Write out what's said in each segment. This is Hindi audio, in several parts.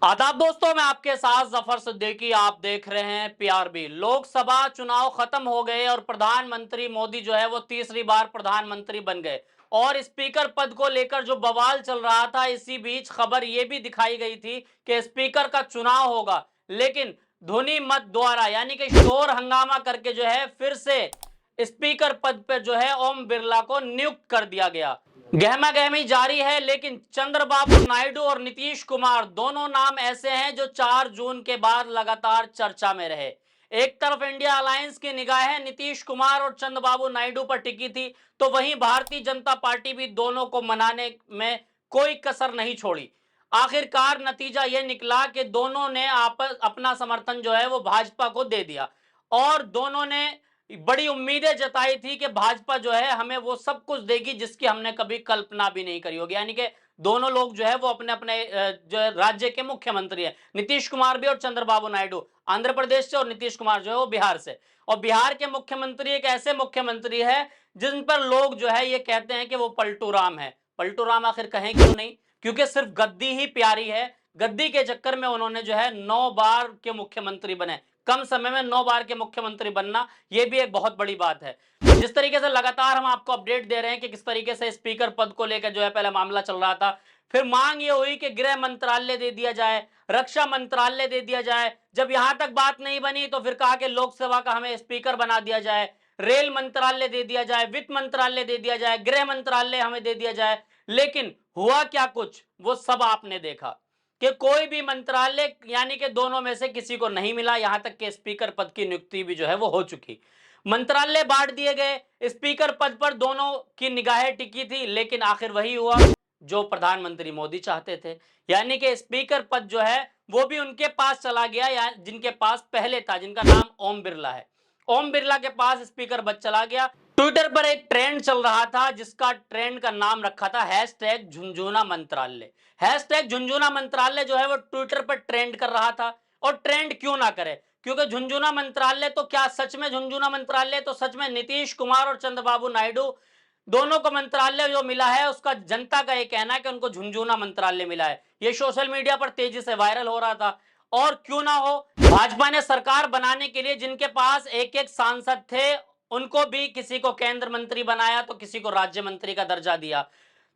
आदाब दोस्तों, मैं आपके साथ जफर सिद्दीकी। आप देख रहे हैं पीआरबी। लोकसभा चुनाव खत्म हो गए और प्रधानमंत्री मोदी जो है वो तीसरी बार प्रधानमंत्री बन गए। और स्पीकर पद को लेकर जो बवाल चल रहा था, इसी बीच खबर यह भी दिखाई गई थी कि स्पीकर का चुनाव होगा, लेकिन ध्वनि मत द्वारा यानी कि शोर हंगामा करके जो है फिर से स्पीकर पद पर जो है ओम बिरला को नियुक्त कर दिया गया। गहमा गहमी जारी है, लेकिन चंद्रबाबू नायडू और नीतीश कुमार दोनों नाम ऐसे हैं जो 4 जून के बाद लगातार चर्चा में रहे। एक तरफ इंडिया अलायंस की निगाहें नीतीश कुमार और चंद्रबाबू नायडू पर टिकी थी, तो वहीं भारतीय जनता पार्टी भी दोनों को मनाने में कोई कसर नहीं छोड़ी। आखिरकार नतीजा यह निकला कि दोनों ने अपना समर्थन जो है वो भाजपा को दे दिया और दोनों ने बड़ी उम्मीदें जताई थी कि भाजपा जो है हमें वो सब कुछ देगी जिसकी हमने कभी कल्पना भी नहीं करी होगी। यानी कि दोनों लोग जो है वो अपने अपने जो है राज्य के मुख्यमंत्री हैं, नीतीश कुमार भी और चंद्रबाबू नायडू आंध्र प्रदेश से और नीतीश कुमार जो है वो बिहार से। और बिहार के मुख्यमंत्री एक ऐसे मुख्यमंत्री है जिन पर लोग जो है ये कहते हैं कि वो पलटू राम है। पलटू राम आखिर कहें क्यों नहीं? क्योंकि सिर्फ गद्दी ही प्यारी है। गद्दी के चक्कर में उन्होंने जो है 9 बार के मुख्यमंत्री बने। कम समय में 9 बार के मुख्यमंत्री बनना यह भी एक बहुत बड़ी बात है। जिस तरीके से लगातार हम आपको अपडेट दे रहे हैं कि किस तरीके से स्पीकर पद को लेकर जो है पहले मामला चल रहा था, फिर मांग ये हुई कि गृह मंत्रालय दे दिया जाए, रक्षा मंत्रालय दे दिया जाए। जब यहां तक बात नहीं बनी तो फिर कहा कि लोकसभा का हमें स्पीकर बना दिया जाए, रेल मंत्रालय दे दिया जाए, वित्त मंत्रालय दे दिया जाए, गृह मंत्रालय हमें दे दिया जाए। लेकिन हुआ क्या कुछ, वो सब आपने देखा कि कोई भी मंत्रालय यानी कि दोनों में से किसी को नहीं मिला। यहां तक कि स्पीकर पद की नियुक्ति भी जो है वो हो चुकी, मंत्रालय बांट दिए गए, स्पीकर पद पर दोनों की निगाहें टिकी थी, लेकिन आखिर वही हुआ जो प्रधानमंत्री मोदी चाहते थे। यानी कि स्पीकर पद जो है वो भी उनके पास चला गया, या जिनके पास पहले था, जिनका नाम ओम बिरला है। ओम बिरला के पास स्पीकर पद चला गया। ट्विटर पर एक ट्रेंड चल रहा था जिसका ट्रेंड का नाम रखा था हैशटैग झुनझुना मंत्रालय। हैशटैग झुनझुना मंत्रालय जो है वो ट्विटर पर ट्रेंड कर रहा था। और ट्रेंड क्यों ना करे, क्योंकि झुनझुना मंत्रालय तो क्या सच में झुनझुना मंत्रालय, तो सच में नीतीश कुमार और चंद्रबाबू नायडू दोनों को मंत्रालय जो मिला है उसका जनता का यह कहना है कि उनको झुनझुना मंत्रालय मिला है। यह सोशल मीडिया पर तेजी से वायरल हो रहा था। और क्यों ना हो, भाजपा ने सरकार बनाने के लिए जिनके पास एक एक सांसद थे उनको भी किसी को केंद्र मंत्री बनाया तो किसी को राज्य मंत्री का दर्जा दिया।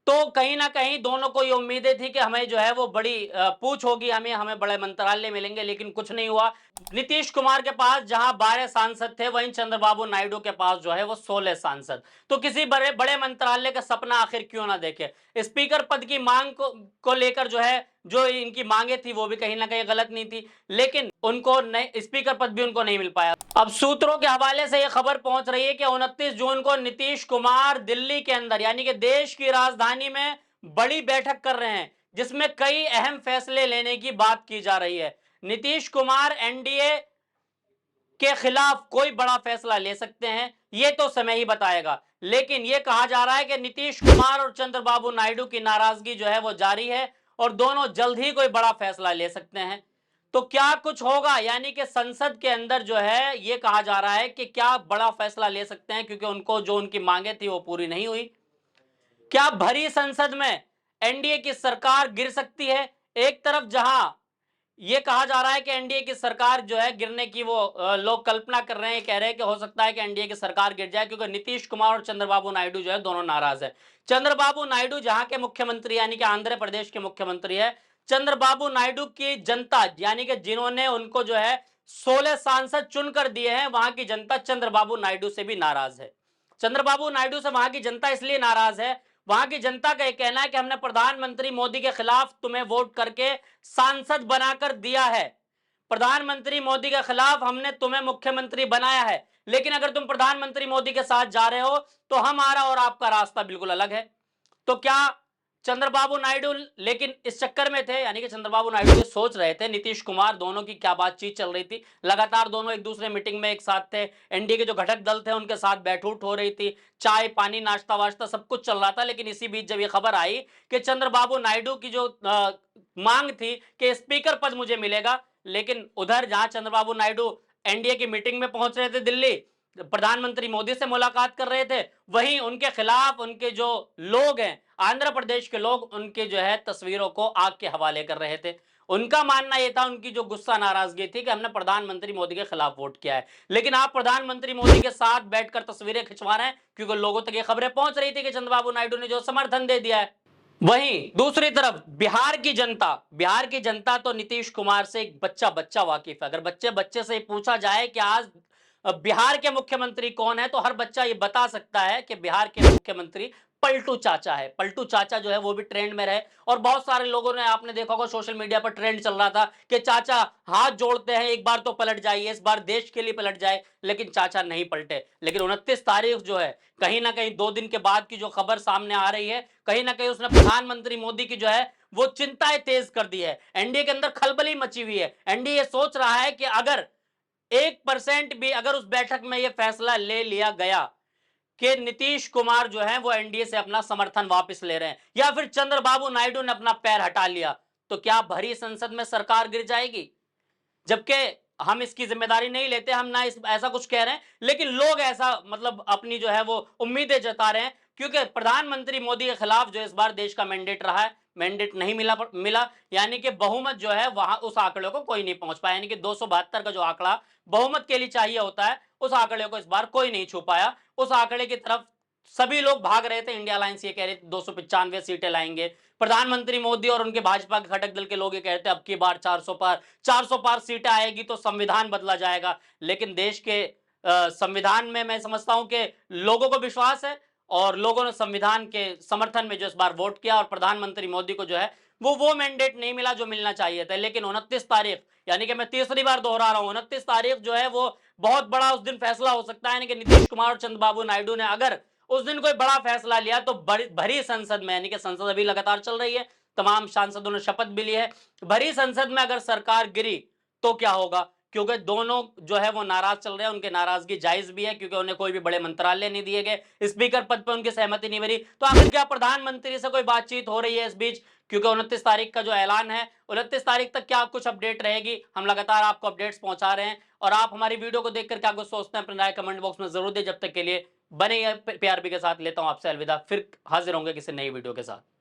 तो कहीं ना कहीं दोनों को ये उम्मीदें थी कि हमें जो है वो बड़ी पूछ होगी, हमें हमें बड़े मंत्रालय मिलेंगे, लेकिन कुछ नहीं हुआ। नीतीश कुमार के पास जहां 12 सांसद थे, वहीं चंद्रबाबू नायडू के पास जो है वो 16 सांसद। तो किसी बड़े बड़े मंत्रालय का सपना आखिर क्यों ना देखे। स्पीकर पद की मांग को लेकर जो है जो इनकी मांगे थी वो भी कहीं ना कहीं गलत नहीं थी, लेकिन उनको स्पीकर पद भी उनको नहीं मिल पाया। अब सूत्रों के हवाले से यह खबर पहुंच रही है कि 29 जून को नीतीश कुमार दिल्ली के अंदर यानी कि देश की राजधानी में बड़ी बैठक कर रहे हैं, जिसमें कई अहम फैसले लेने की बात की जा रही है। नीतीश कुमार एनडीए के खिलाफ कोई बड़ा फैसला ले सकते हैं, यह तो समय ही बताएगा। लेकिन यह कहा जा रहा है कि नीतीश कुमार और चंद्रबाबू नायडू की नाराजगी जो है वो जारी है और दोनों जल्द ही कोई बड़ा फैसला ले सकते हैं। तो क्या कुछ होगा, यानी कि संसद के अंदर जो है यह कहा जा रहा है कि क्या बड़ा फैसला ले सकते हैं, क्योंकि उनको जो उनकी मांगे थी वो पूरी नहीं हुई। क्या भरी संसद में एनडीए की सरकार गिर सकती है? एक तरफ जहां यह कहा जा रहा है कि एनडीए की सरकार जो है गिरने की वो लोग कल्पना कर रहे हैं, कह रहे हैं कि हो सकता है कि एनडीए की सरकार गिर जाए, क्योंकि नीतीश कुमार और चंद्रबाबू नायडू जो है दोनों नाराज है। चंद्रबाबू नायडू जहां के मुख्यमंत्री यानी कि आंध्र प्रदेश के मुख्यमंत्री है, चंद्रबाबू नायडू की जनता यानी कि जिन्होंने उनको जो है 16 सांसद चुनकर दिए हैं, वहां की जनता चंद्रबाबू नायडू से भी नाराज है। चंद्रबाबू नायडू से वहां की जनता इसलिए नाराज है, वहां की जनता का यह कहना है कि हमने प्रधानमंत्री मोदी के खिलाफ तुम्हें वोट करके सांसद बनाकर दिया है, प्रधानमंत्री मोदी के खिलाफ हमने तुम्हें मुख्यमंत्री बनाया है, लेकिन अगर तुम प्रधानमंत्री मोदी के साथ जा रहे हो तो हमारा और आपका रास्ता बिल्कुल अलग है। तो क्या चंद्रबाबू नायडू लेकिन इस चक्कर में थे, यानी कि चंद्रबाबू नायडू ये सोच रहे थे नीतीश कुमार, दोनों की क्या बातचीत चल रही थी, लगातार दोनों एक दूसरे मीटिंग में एक साथ थे, एनडीए के जो घटक दल थे उनके साथ बैठ उठ हो रही थी, चाय पानी नाश्ता वाश्ता सब कुछ चल रहा था। लेकिन इसी बीच जब ये खबर आई कि चंद्रबाबू नायडू की जो मांग थी कि स्पीकर पद मुझे मिलेगा, लेकिन उधर जहां चंद्रबाबू नायडू एनडीए की मीटिंग में पहुंच रहे थे दिल्ली, प्रधानमंत्री मोदी से मुलाकात कर रहे थे, वहीं उनके खिलाफ उनके जो लोग हैं आंध्र प्रदेश के लोग उनके जो है तस्वीरों को आग के हवाले कर रहे थे। उनका मानना यह था, उनकी जो गुस्सा नाराजगी थी कि हमने प्रधानमंत्री मोदी के खिलाफ वोट किया है। लेकिन आप प्रधानमंत्री मोदी के साथ बैठकर तस्वीरें खिंचवा रहे हैं क्योंकि लोगों तक ये खबरें पहुंच रही थी कि चंद्रबाबू नायडू ने जो समर्थन दे दिया है। वहीं दूसरी तरफ बिहार की जनता तो नीतीश कुमार से एक बच्चा बच्चा वाकिफ है। अगर बच्चे बच्चे से पूछा जाए कि आज बिहार के मुख्यमंत्री कौन है, तो हर बच्चा ये बता सकता है कि बिहार के मुख्यमंत्री पलटू चाचा है। पलटू चाचा जो है वो भी ट्रेंड में रहे और बहुत सारे लोगों ने, आपने देखा होगा सोशल मीडिया पर ट्रेंड चल रहा था कि चाचा हाथ जोड़ते हैं, एक बार तो पलट जाइए, इस बार देश के लिए पलट जाए। लेकिन चाचा नहीं पलटे। लेकिन 29 तारीख जो है, कहीं ना कहीं 2 दिन के बाद की जो खबर सामने आ रही है, कहीं ना कहीं उसने प्रधानमंत्री मोदी की जो है वो चिंताएं तेज कर दी है। एनडीए के अंदर खलबली मची हुई है। एनडीए सोच रहा है कि अगर 1% भी अगर उस बैठक में यह फैसला ले लिया गया कि नीतीश कुमार जो है वो एनडीए से अपना समर्थन वापस ले रहे हैं, या फिर चंद्रबाबू नायडू ने अपना पैर हटा लिया, तो क्या भरी संसद में सरकार गिर जाएगी? जबकि हम इसकी जिम्मेदारी नहीं लेते, हम ना ऐसा कुछ कह रहे हैं, लेकिन लोग ऐसा मतलब अपनी जो है वो उम्मीदें जता रहे हैं क्योंकि प्रधानमंत्री मोदी के खिलाफ जो इस बार देश का मैंडेट रहा है, मैंडेट नहीं मिला, यानी कि बहुमत जो है वहां उस आंकड़े को कोई नहीं पहुंच पाया। यानी कि 272 का जो आंकड़ा बहुमत के लिए चाहिए होता है, उस आंकड़े को इस बार कोई नहीं छू पाया। उस आंकड़े की तरफ सभी लोग भाग रहे थे। इंडिया अलायंस ये कह रहे थे 295 सीटें लाएंगे। प्रधानमंत्री मोदी और उनके भाजपा के घटक दल के लोग ये कहते हैं अब की बार 400 पार सीटें आएगी तो संविधान बदला जाएगा। लेकिन देश के संविधान में मैं समझता हूं कि लोगों को विश्वास है और लोगों ने संविधान के समर्थन में जो इस बार वोट किया और प्रधानमंत्री मोदी को जो है वो मैंडेट नहीं मिला जो मिलना चाहिए था। लेकिन 29 तारीख, यानी कि मैं तीसरी बार दोहरा रहा हूं, 29 तारीख जो है वो बहुत बड़ा उस दिन फैसला हो सकता है। यानी कि नीतीश कुमार और चंद्रबाबू नायडू ने अगर उस दिन कोई बड़ा फैसला लिया तो भरी संसद में, यानी कि संसद अभी लगातार चल रही है, तमाम सांसदों ने शपथ भी ली है, भरी संसद में अगर सरकार गिरी तो क्या होगा? क्योंकि दोनों जो है वो नाराज चल रहे हैं, उनकी नाराजगी जायज भी है क्योंकि उन्हें कोई भी बड़े मंत्रालय नहीं दिए गए, स्पीकर पद पर उनकी सहमति नहीं मिली। तो आखिर क्या प्रधानमंत्री से कोई बातचीत हो रही है इस बीच? क्योंकि 29 तारीख का जो ऐलान है, 29 तारीख तक क्या कुछ अपडेट रहेगी, हम लगातार आपको अपडेट्स पहुंचा रहे हैं। और आप हमारी वीडियो को देखकर क्या कुछ सोचते हैं अपनी राय कमेंट बॉक्स में जरूर दें। जब तक के लिए बने पीआरबी के साथ लेता हूं आपसे अलविदा, फिर हाजिर होंगे किसी नई वीडियो के साथ।